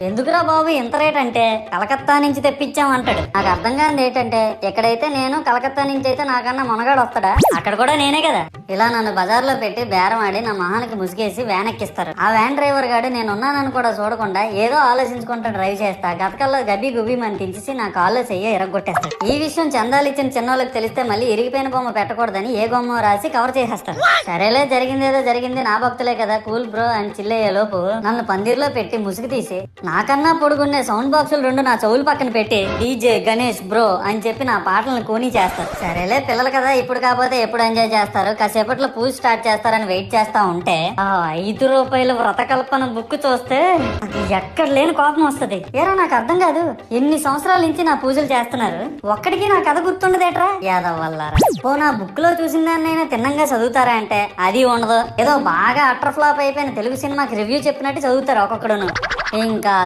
ఎందుకురా బాబు ఇంత రేట్ అంటే కలకత్తా నుంచి తెప్పించాం అంటాడు. నాకు అర్థం కానిది ఏంటంటే ఎక్కడైతే నేను కలకత్తా నుంచి అయితే నాకన్నా మునగాడు వస్తాడా, అక్కడ కూడా నేనే కదా. ఇలా నన్ను బజార్లో పెట్టి బేరం ఆడి నా మొహానికి ముసుగేసి వ్యాన్ ఎక్కిస్తారు. ఆ వ్యాన్ డ్రైవర్ గాడు నేను ఉన్నానని కూడా చూడకుండా ఏదో ఆలోచించుకుంటా డ్రైవ్ చేస్తా గతకల్లో గబ్బి గుబ్బి మని తెంచేసి నా కాల్లో చెయ్యి ఇరగొట్టేస్తాడు. ఈ విషయం చందాలు ఇచ్చిన చిన్నోళ్ళకి తెలిస్తే మళ్ళీ ఇరిగిపోయిన బొమ్మ పెట్టకూడదని ఏ బొమ్మ రాసి కవర్ చేసేస్తాడు. సరేలే జరిగిందేదో జరిగింది, నా భక్తులే కదా కూల్ బ్రో అని చిల్లయ్యే లోపు నన్ను పందిర్లో పెట్టి ముసుగు తీసి నాకన్నా పొడుగున్నే సౌండ్ బాక్సులు 2 నా చెవులు పక్కన పెట్టి డీజే గణేష్ బ్రో అని చెప్పి నా పాటలను కూనీ చేస్తారు. సరేలే పిల్లలు కదా ఇప్పుడు కాకపోతే ఎప్పుడు ఎంజాయ్ చేస్తారు, కాసేపట్లో పూజ స్టార్ట్ చేస్తారని వెయిట్ చేస్తా ఉంటే ఆ 5 రూపాయల వ్రతకల్పన బుక్ చూస్తే అది ఎక్కడ లేని కోపం వస్తుంది. ఏరా నాకు అర్థం కాదు, ఎన్ని సంవత్సరాల నుంచి నా పూజలు చేస్తున్నారు, ఒక్కడికి నా కథ గుర్తుండదేట్రా యాదవ్ వల్లారా. ఓ నా బుక్ లో చూసిన దాన్నైనా తిన్నంగా చదువుతారా అంటే అది ఉండదు. ఏదో బాగా అట్టర్ ఫ్లాప్ అయిపోయిన తెలుగు సినిమాకి రివ్యూ చెప్పినట్టు చదువుతారు ఒక్కొక్కడును. ఇంకా